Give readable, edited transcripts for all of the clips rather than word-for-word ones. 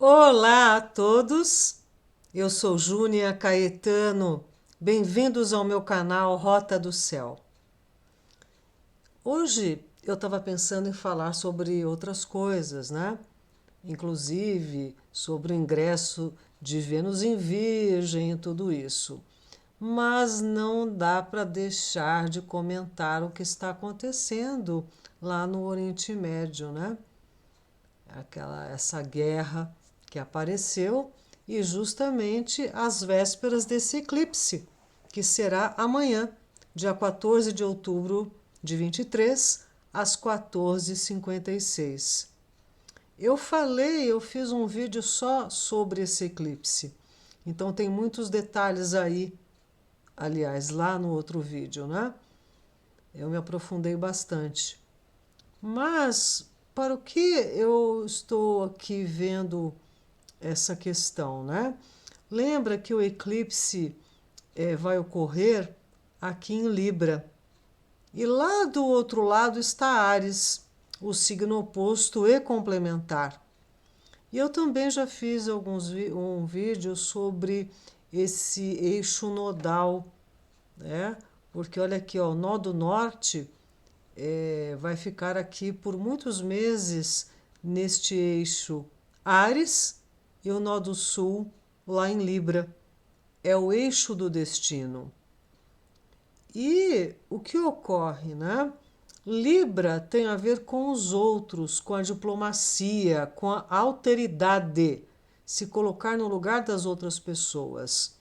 Olá a todos, eu sou Júnia Caetano, bem-vindos ao meu canal Rota do Céu. Hoje eu estava pensando em falar sobre outras coisas, né? Inclusive sobre o ingresso de Vênus em Virgem e tudo isso. Mas não dá para deixar de comentar o que está acontecendo lá no Oriente Médio, né? Essa guerra que apareceu e justamente às vésperas desse eclipse, que será amanhã, dia 14 de outubro de 23, às 14h56. Eu fiz um vídeo só sobre esse eclipse, então tem muitos detalhes aí, aliás, lá no outro vídeo, né? Eu me aprofundei bastante. Mas para o que eu estou aqui vendo essa questão, né? Lembra que o eclipse vai ocorrer aqui em Libra. E lá do outro lado está Áries, o signo oposto e complementar. E eu também já fiz um vídeo sobre esse eixo nodal, né? Porque olha aqui, ó, o nó do norte vai ficar aqui por muitos meses neste eixo Áries e o nó do sul lá em Libra. É o eixo do destino. E o que ocorre, né? Libra tem a ver com os outros, com a diplomacia, com a alteridade, se colocar no lugar das outras pessoas.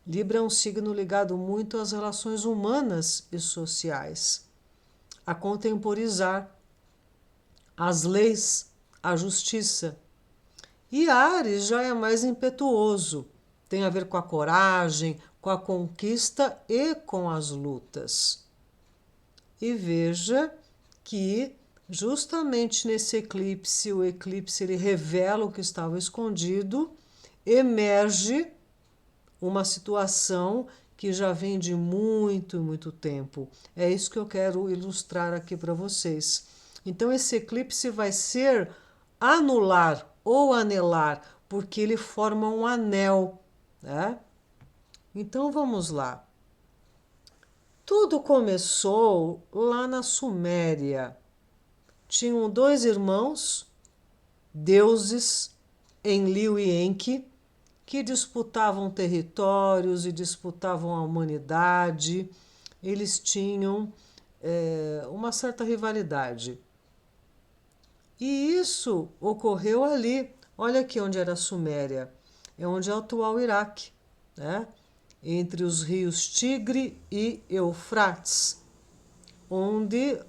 Libra é um signo ligado muito às relações humanas e sociais, a contemporizar as leis, a justiça. E Áries já é mais impetuoso, tem a ver com a coragem, com a conquista e com as lutas. E veja que justamente nesse eclipse, o eclipse ele revela o que estava escondido, emerge uma situação que já vem de muito, muito tempo. É isso que eu quero ilustrar aqui para vocês. Então, esse eclipse vai ser anular ou anelar, porque ele forma um anel, né? Então, vamos lá. Tudo começou lá na Suméria. Tinham dois irmãos, deuses, Enlil e Enki, que disputavam territórios e disputavam a humanidade. Eles tinham uma certa rivalidade. E isso ocorreu ali. Olha aqui onde era a Suméria. É onde é o atual Iraque, né? Entre os rios Tigre e Eufrates, onde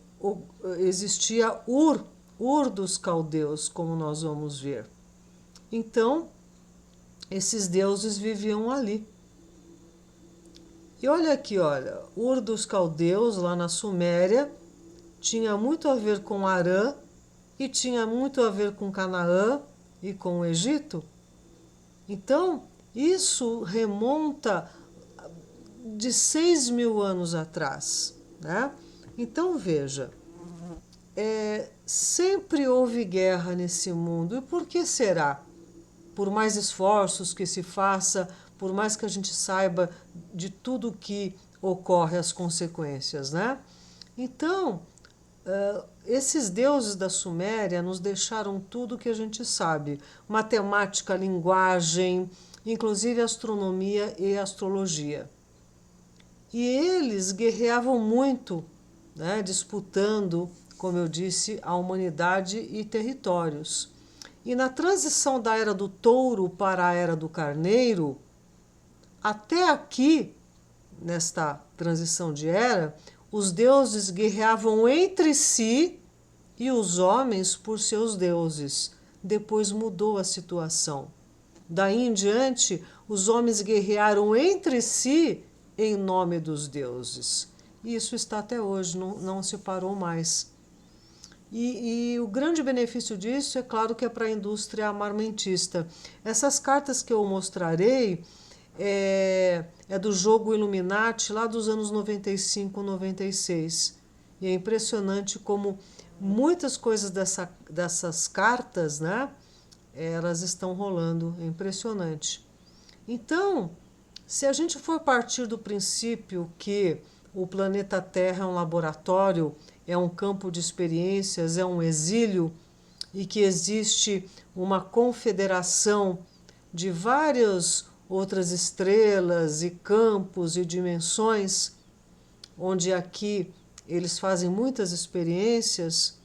existia Ur dos caldeus, como nós vamos ver. Então, esses deuses viviam ali. E olha aqui, olha, Ur dos caldeus, lá na Suméria, tinha muito a ver com Arã e tinha muito a ver com Canaã e com o Egito. Então, isso remonta de 6.000 anos atrás, né? Então, veja, sempre houve guerra nesse mundo. E por que será? Por mais esforços que se faça, por mais que a gente saiba de tudo que ocorre, as consequências, né? Então, esses deuses da Suméria nos deixaram tudo o que a gente sabe: matemática, linguagem, inclusive astronomia e astrologia. E eles guerreavam muito, né, disputando, como eu disse, a humanidade e territórios. E na transição da era do touro para a era do carneiro, até aqui, nesta transição de era, os deuses guerreavam entre si e os homens por seus deuses. Depois mudou a situação. Daí em diante, os homens guerrearam entre si em nome dos deuses. E isso está até hoje, não se parou mais. E o grande benefício disso, é claro que é para a indústria armamentista. Essas cartas que eu mostrarei é do jogo Illuminati lá dos anos 95, 96. E é impressionante como muitas coisas dessas cartas, né, elas estão rolando. É impressionante. Então, se a gente for partir do princípio que o planeta Terra é um laboratório, é um campo de experiências, é um exílio, e que existe uma confederação de várias outras estrelas e campos e dimensões, onde aqui eles fazem muitas experiências,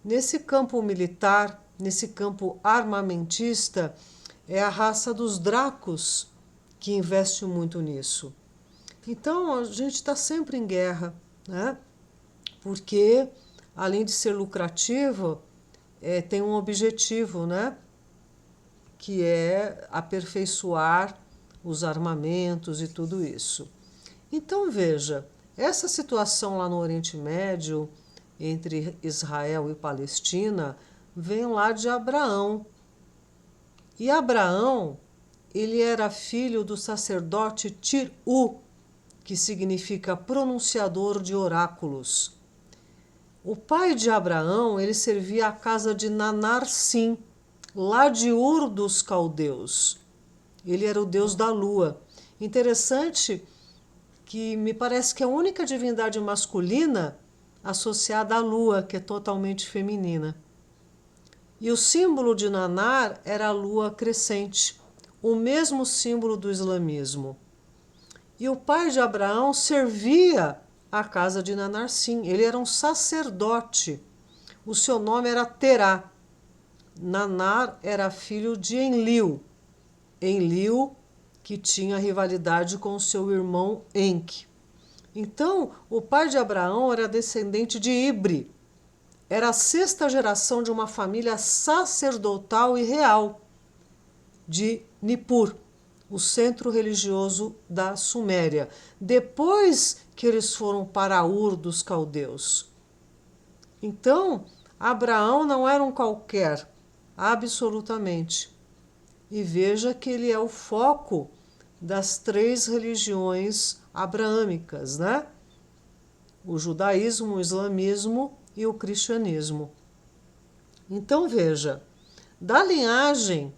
nesse campo militar, nesse campo armamentista, é a raça dos Dracos que investe muito nisso. Então a gente está sempre em guerra, né? Porque além de ser lucrativo, tem um objetivo, né? Que é aperfeiçoar os armamentos e tudo isso. Então veja, essa situação lá no Oriente Médio, entre Israel e Palestina, vem lá de Abraão. E Abraão, ele era filho do sacerdote Tir-U, que significa pronunciador de oráculos. O pai de Abraão, ele servia a casa de Nanar-Sim, lá de Ur dos Caldeus. Ele era o deus da lua. Interessante que me parece que é a única divindade masculina associada à lua, que é totalmente feminina. E o símbolo de Nanar era a lua crescente, o mesmo símbolo do islamismo. E o pai de Abraão servia a casa de Nanar-Sim. Ele era um sacerdote. O seu nome era Terá. Nanar era filho de Enlil. Enlil, que tinha rivalidade com seu irmão Enki. Então, o pai de Abraão era descendente de Ibre. Era a sexta geração de uma família sacerdotal e real de Nippur, o centro religioso da Suméria, depois que eles foram para Ur dos Caldeus. Então, Abraão não era um qualquer, absolutamente. E veja que ele é o foco das três religiões abraâmicas, né? O judaísmo, o islamismo e o cristianismo. Então veja, da linhagem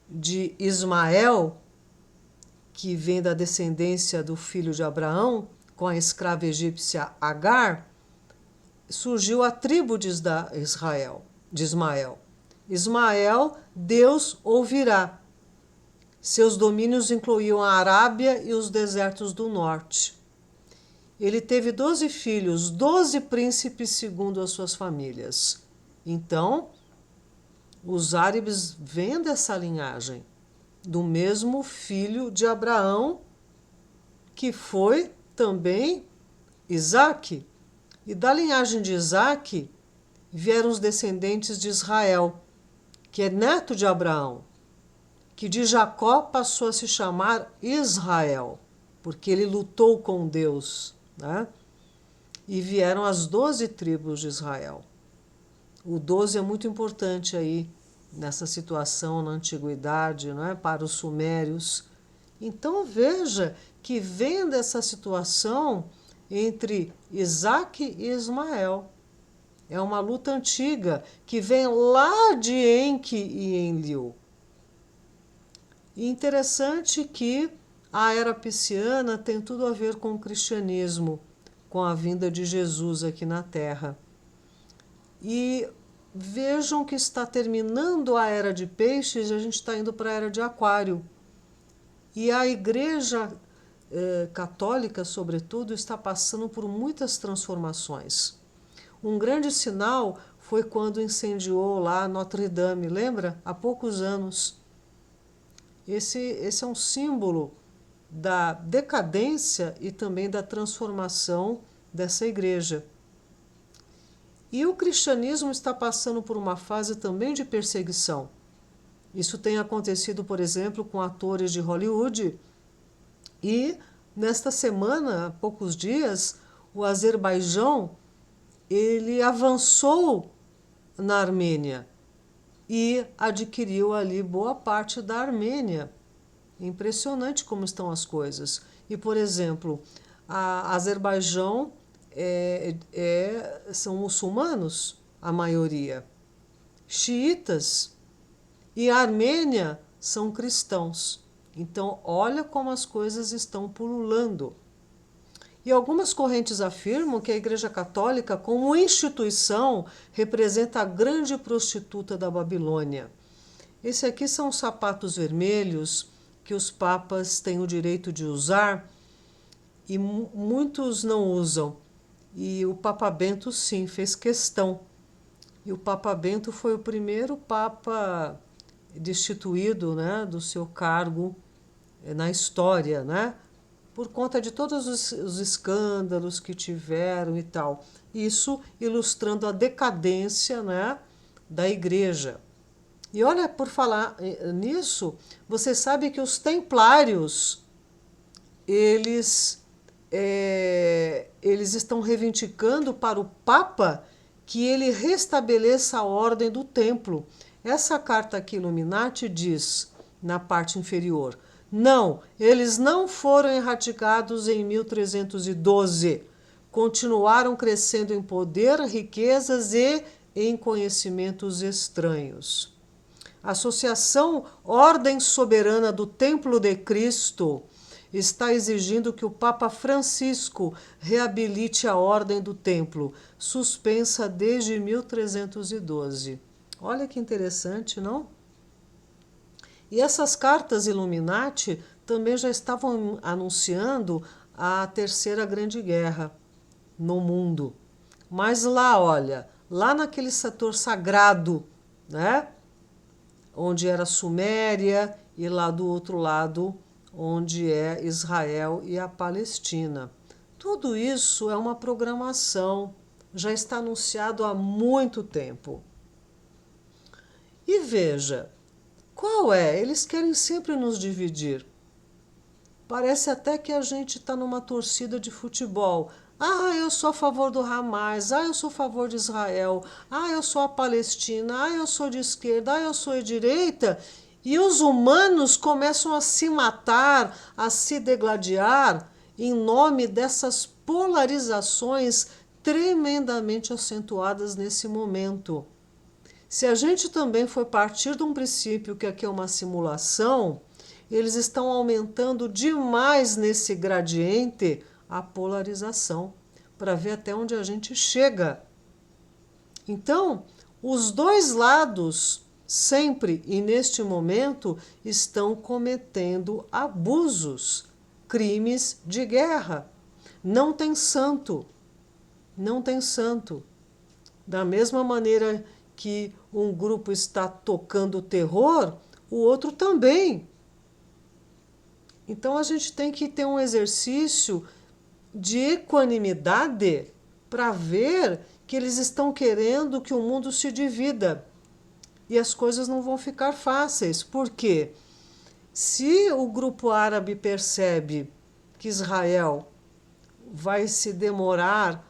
de Ismael, que vem da descendência do filho de Abraão, com a escrava egípcia Agar, surgiu a tribo de Israel, de Ismael. Ismael, Deus ouvirá. Seus domínios incluíam a Arábia e os desertos do norte. Ele teve 12 filhos, 12 príncipes segundo as suas famílias. Então, os árabes vêm dessa linhagem, do mesmo filho de Abraão, que foi também Isaque. E da linhagem de Isaque vieram os descendentes de Israel, que é neto de Abraão, que de Jacó passou a se chamar Israel, porque ele lutou com Deus, né? E vieram as 12 tribos de Israel. O 12 é muito importante aí nessa situação na antiguidade, não é? Para os sumérios. Então veja que vem dessa situação entre Isaque e Ismael. É uma luta antiga que vem lá de Enki e Enlil. E interessante que a era pisciana tem tudo a ver com o cristianismo, com a vinda de Jesus aqui na Terra. E vejam que está terminando a era de peixes e a gente está indo para a era de aquário. E a Igreja católica, sobretudo, está passando por muitas transformações. Um grande sinal foi quando incendiou lá Notre Dame, lembra? Há poucos anos. Esse é um símbolo da decadência e também da transformação dessa igreja. E o cristianismo está passando por uma fase também de perseguição. Isso tem acontecido, por exemplo, com atores de Hollywood. E nesta semana, há poucos dias, o Azerbaijão ele avançou na Armênia e adquiriu ali boa parte da Armênia. Impressionante como estão as coisas. E, por exemplo, a Azerbaijão são muçulmanos, a maioria, xiitas, E a Armênia são cristãos. Então, olha como as coisas estão pululando. E algumas correntes afirmam que a Igreja Católica, como instituição, representa a grande prostituta da Babilônia. Esse aqui são os sapatos vermelhos que os papas têm o direito de usar e muitos não usam. E o Papa Bento, sim, fez questão. E o Papa Bento foi o primeiro papa destituído, né, do seu cargo na história, né, por conta de todos os escândalos que tiveram e tal. Isso ilustrando a decadência, né, da igreja. E olha, por falar nisso, você sabe que os templários, eles estão reivindicando para o Papa que ele restabeleça a ordem do templo. Essa carta aqui, Illuminati, diz, na parte inferior, não, eles não foram erradicados em 1312. Continuaram crescendo em poder, riquezas e em conhecimentos estranhos. A Associação Ordem Soberana do Templo de Cristo está exigindo que o Papa Francisco reabilite a Ordem do Templo, suspensa desde 1312. Olha que interessante, não? E essas cartas Illuminati também já estavam anunciando a Terceira Grande Guerra no mundo. Mas lá, olha, lá naquele setor sagrado, né? Onde era Suméria e lá do outro lado, onde é Israel e a Palestina. Tudo isso é uma programação, já está anunciado há muito tempo. E veja, qual é? Eles querem sempre nos dividir. Parece até que a gente está numa torcida de futebol. Ah, eu sou a favor do Hamas. Ah, eu sou a favor de Israel. Ah, eu sou a Palestina. Ah, eu sou de esquerda. Ah, eu sou de direita. E os humanos começam a se matar, a se degladiar em nome dessas polarizações tremendamente acentuadas nesse momento. Se a gente também for partir de um princípio que aqui é uma simulação, eles estão aumentando demais nesse gradiente a polarização, para ver até onde a gente chega. Então, os dois lados, sempre e neste momento, estão cometendo abusos, crimes de guerra. Não tem santo, não tem santo. Da mesma maneira que um grupo está tocando terror, o outro também. Então a gente tem que ter um exercício de equanimidade para ver que eles estão querendo que o mundo se divida. E as coisas não vão ficar fáceis. Por quê? Se o grupo árabe percebe que Israel vai se demorar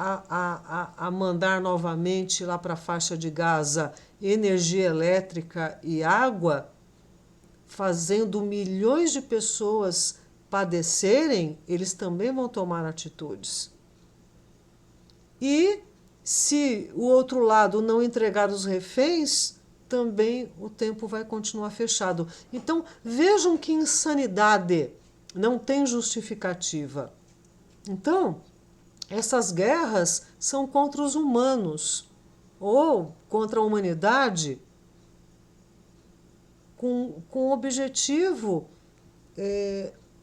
a mandar novamente lá para a faixa de Gaza energia elétrica e água, fazendo milhões de pessoas padecerem, eles também vão tomar atitudes. E se o outro lado não entregar os reféns, também o tempo vai continuar fechado. Então vejam que insanidade, não tem justificativa. Então, essas guerras são contra os humanos ou contra a humanidade com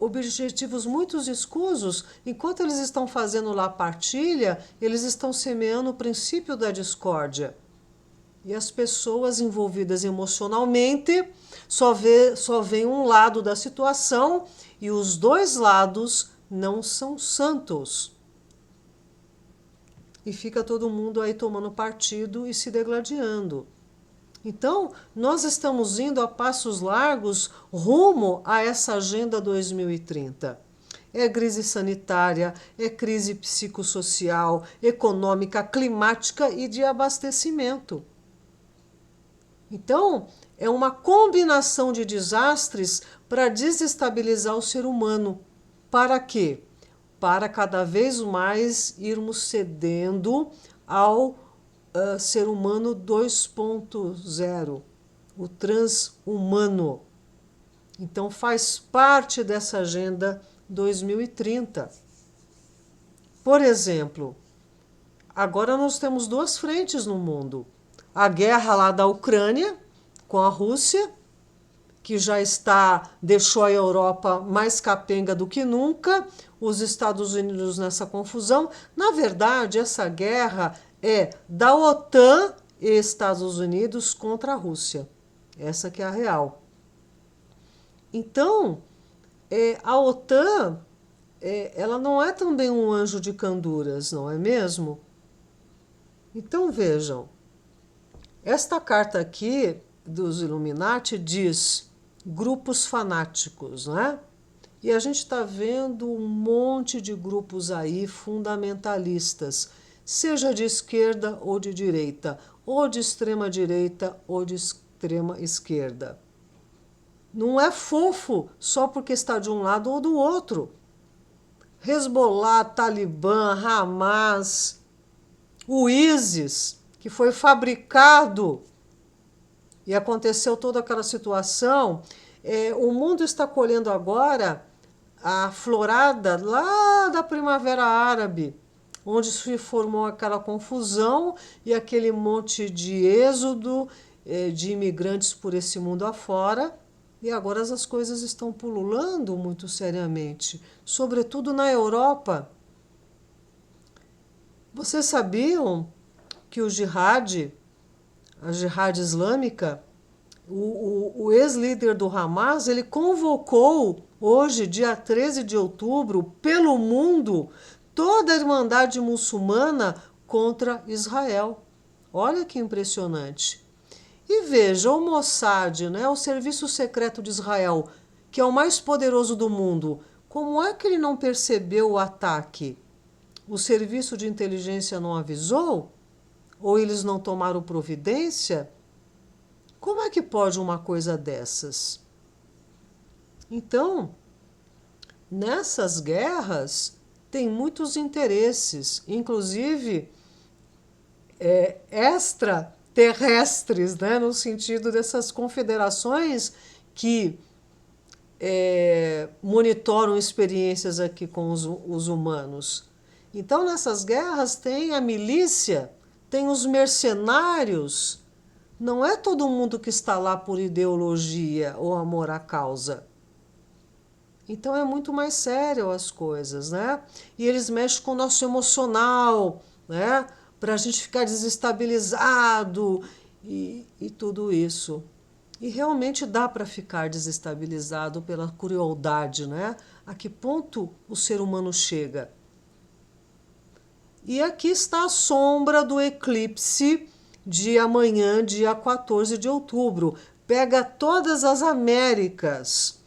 objetivos muito escusos. Enquanto eles estão fazendo lá a partilha, eles estão semeando o princípio da discórdia. E as pessoas envolvidas emocionalmente só veem um lado da situação e os dois lados não são santos. E fica todo mundo aí tomando partido e se degladiando. Então, nós estamos indo a passos largos rumo a essa Agenda 2030. É crise sanitária, é crise psicossocial, econômica, climática e de abastecimento. Então, é uma combinação de desastres para desestabilizar o ser humano. Para quê? Para cada vez mais irmos cedendo ao ser humano 2.0, o transhumano. Então faz parte dessa Agenda 2030. Por exemplo, agora nós temos duas frentes no mundo. A guerra lá da Ucrânia com a Rússia, que já deixou a Europa mais capenga do que nunca, os Estados Unidos nessa confusão. Na verdade, essa guerra é da OTAN e Estados Unidos contra a Rússia. Essa que é a real. Então, a OTAN, ela não é também um anjo de canduras, não é mesmo? Então, vejam, esta carta aqui dos Illuminati diz grupos fanáticos, né? E a gente está vendo um monte de grupos aí fundamentalistas, seja de esquerda ou de direita, ou de extrema direita ou de extrema esquerda. Não é fofo só porque está de um lado ou do outro. Hezbollah, Talibã, Hamas, o ISIS, que foi fabricado e aconteceu toda aquela situação. O mundo está colhendo agora a florada lá da Primavera Árabe, onde se formou aquela confusão e aquele monte de êxodo de imigrantes por esse mundo afora. E agora as coisas estão pululando muito seriamente, sobretudo na Europa. Vocês sabiam que a Jihad Islâmica, o ex-líder do Hamas, ele convocou hoje, dia 13 de outubro, pelo mundo, toda a Irmandade Muçulmana contra Israel. Olha que impressionante. E veja, o Mossad, né, o Serviço Secreto de Israel, que é o mais poderoso do mundo, como é que ele não percebeu o ataque? O serviço de inteligência não avisou? Ou eles não tomaram providência? Como é que pode uma coisa dessas? Então, nessas guerras tem muitos interesses, inclusive extraterrestres, né, no sentido dessas confederações que monitoram experiências aqui com os humanos. Então, nessas guerras tem a milícia, tem os mercenários. Não é todo mundo que está lá por ideologia ou amor à causa. Então é muito mais sério as coisas, né? E eles mexem com o nosso emocional, né? Para a gente ficar desestabilizado e tudo isso. E realmente dá para ficar desestabilizado pela crueldade, né? A que ponto o ser humano chega? E aqui está a sombra do eclipse de amanhã, dia 14 de outubro. Pega todas as Américas.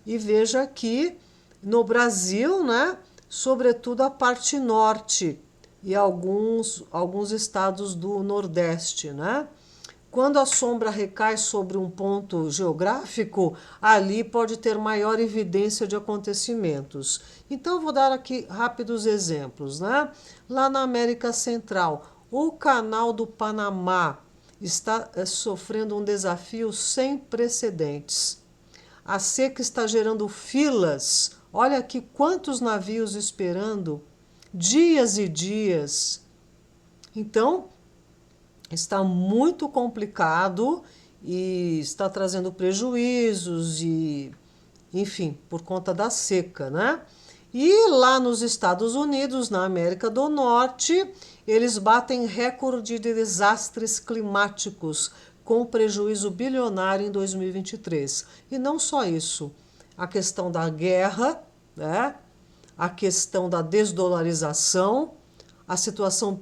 E veja aqui no Brasil, né? Sobretudo a parte norte e alguns estados do Nordeste, né? Quando a sombra recai sobre um ponto geográfico, ali pode ter maior evidência de acontecimentos. Então, eu vou dar aqui rápidos exemplos, né? Lá na América Central, o Canal do Panamá está sofrendo um desafio sem precedentes. A seca está gerando filas. Olha aqui quantos navios esperando, dias e dias. Então, está muito complicado e está trazendo prejuízos e, enfim, por conta da seca, né? E lá nos Estados Unidos, na América do Norte, eles batem recorde de desastres climáticos, com prejuízo bilionário em 2023. E não só isso, a questão da guerra, né? A questão da desdolarização, a situação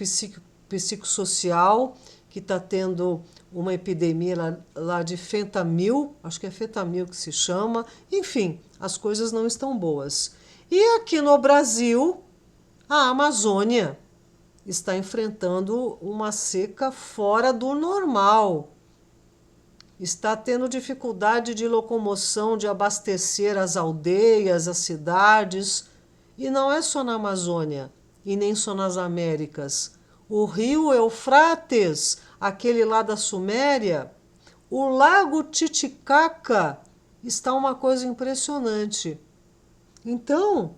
psicossocial, que está tendo uma epidemia lá de fentanil, acho que é fentanil que se chama. Enfim, as coisas não estão boas. E aqui no Brasil, a Amazônia está enfrentando uma seca fora do normal. Está tendo dificuldade de locomoção, de abastecer as aldeias, as cidades. E não é só na Amazônia, e nem só nas Américas. O rio Eufrates, aquele lá da Suméria, O Lago Titicaca está uma coisa impressionante. Então,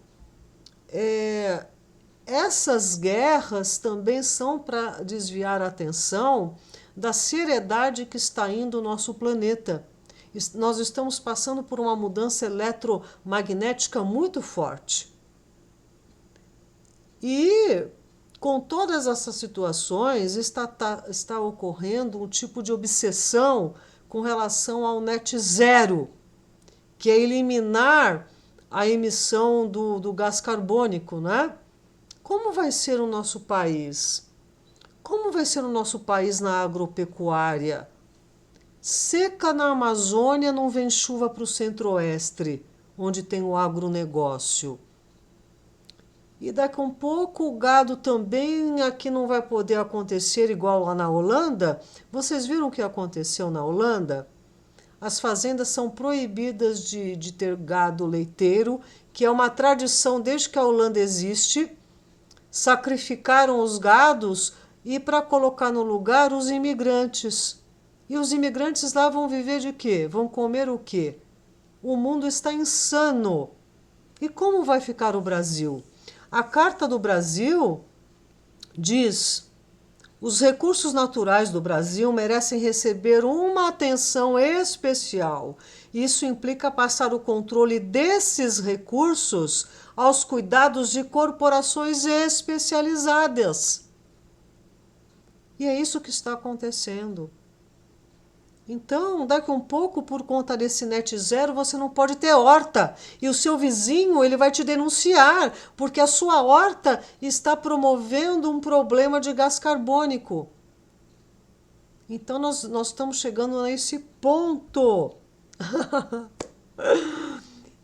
essas guerras também são para desviar a atenção da seriedade que está indo o nosso planeta. Nós estamos passando por uma mudança eletromagnética muito forte. E com todas essas situações está ocorrendo um tipo de obsessão com relação ao net zero, que é eliminar a emissão do gás carbônico, né? Como vai ser o nosso país? Como vai ser o nosso país na agropecuária? Seca na Amazônia, não vem chuva para o centro-oeste, onde tem o agronegócio. E daqui a um pouco o gado também aqui não vai poder acontecer igual lá na Holanda. Vocês viram o que aconteceu na Holanda? As fazendas são proibidas de ter gado leiteiro, que é uma tradição desde que a Holanda existe. Sacrificaram os gados e para colocar no lugar os imigrantes. E os imigrantes lá vão viver de quê? Vão comer o quê? O mundo está insano. E como vai ficar o Brasil? A Carta do Brasil diz: os recursos naturais do Brasil merecem receber uma atenção especial. Isso implica passar o controle desses recursos aos cuidados de corporações especializadas. E é isso que está acontecendo. Então, daqui a um pouco, por conta desse net zero, você não pode ter horta. E o seu vizinho, ele vai te denunciar, porque a sua horta está promovendo um problema de gás carbônico. Então, nós estamos chegando a esse ponto.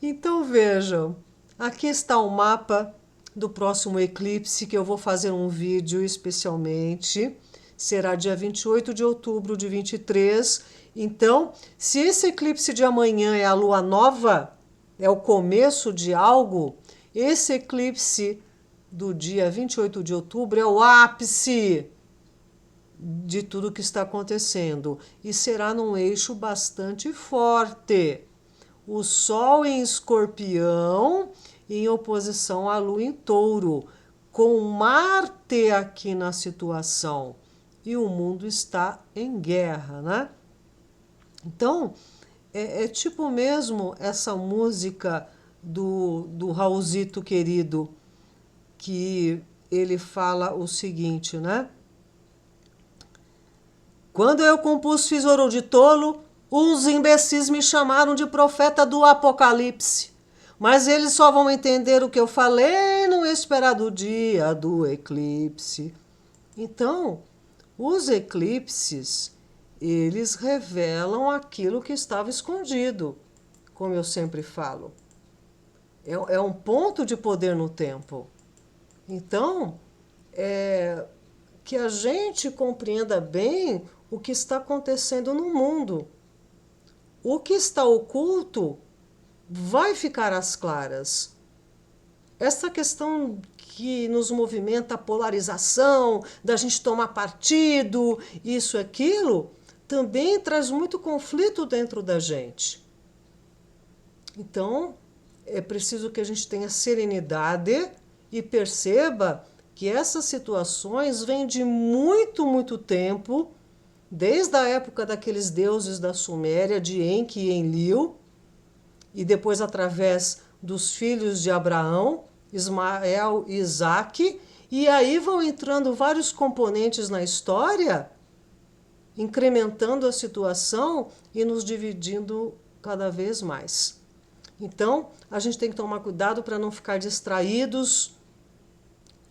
Então, vejam, aqui está o mapa do próximo eclipse, que eu vou fazer um vídeo especialmente. Será dia 28 de outubro de 23. Então, se esse eclipse de amanhã é a lua nova, é o começo de algo, esse eclipse do dia 28 de outubro é o ápice de tudo que está acontecendo. E será num eixo bastante forte. O Sol em Escorpião em oposição à Lua em Touro, com Marte aqui na situação. E o mundo está em guerra, né? Então, é tipo mesmo essa música do Raulzito querido, que ele fala o seguinte, né? Quando eu compus Fiz Ouro de Tolo, uns imbecis me chamaram de profeta do Apocalipse. Mas eles só vão entender o que eu falei no esperado dia do eclipse. Então, os eclipses, eles revelam aquilo que estava escondido, como eu sempre falo. É um ponto de poder no tempo. Então, que a gente compreenda bem o que está acontecendo no mundo. O que está oculto vai ficar às claras. Essa questão que nos movimenta a polarização, da gente tomar partido, isso e aquilo, também traz muito conflito dentro da gente. Então, é preciso que a gente tenha serenidade e perceba que essas situações vêm de muito, muito tempo, desde a época daqueles deuses da Suméria, de Enki e Enlil, e depois através dos filhos de Abraão, Ismael e Isaque, e aí vão entrando vários componentes na história, incrementando a situação e nos dividindo cada vez mais. Então, a gente tem que tomar cuidado para não ficar distraídos.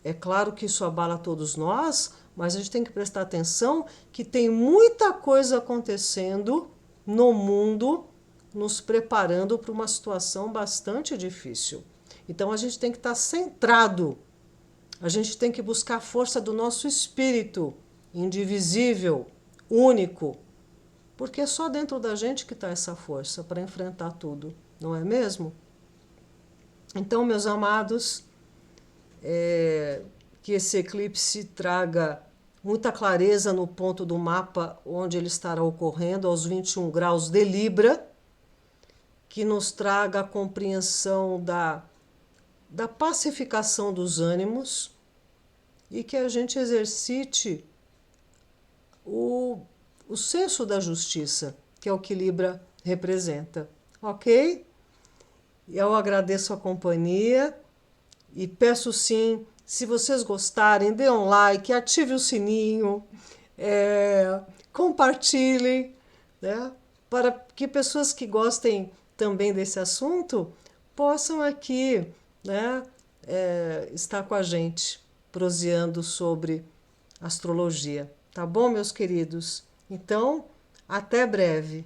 É claro que isso abala todos nós, mas a gente tem que prestar atenção que tem muita coisa acontecendo no mundo, nos preparando para uma situação bastante difícil. Então a gente tem que estar centrado, a gente tem que buscar a força do nosso espírito, indivisível, único, porque é só dentro da gente que está essa força para enfrentar tudo, não é mesmo? Então, meus amados, que esse eclipse traga muita clareza no ponto do mapa onde ele estará ocorrendo, aos 21 graus de Libra, que nos traga a compreensão da pacificação dos ânimos e que a gente exercite o senso da justiça, que é o que Libra representa. Ok? Eu agradeço a companhia e peço sim, se vocês gostarem, dê um like, ative o sininho, compartilhem, né? Para que pessoas que gostem também desse assunto possam aqui, né, estar com a gente, proseando sobre astrologia. Tá bom, meus queridos? Então, até breve.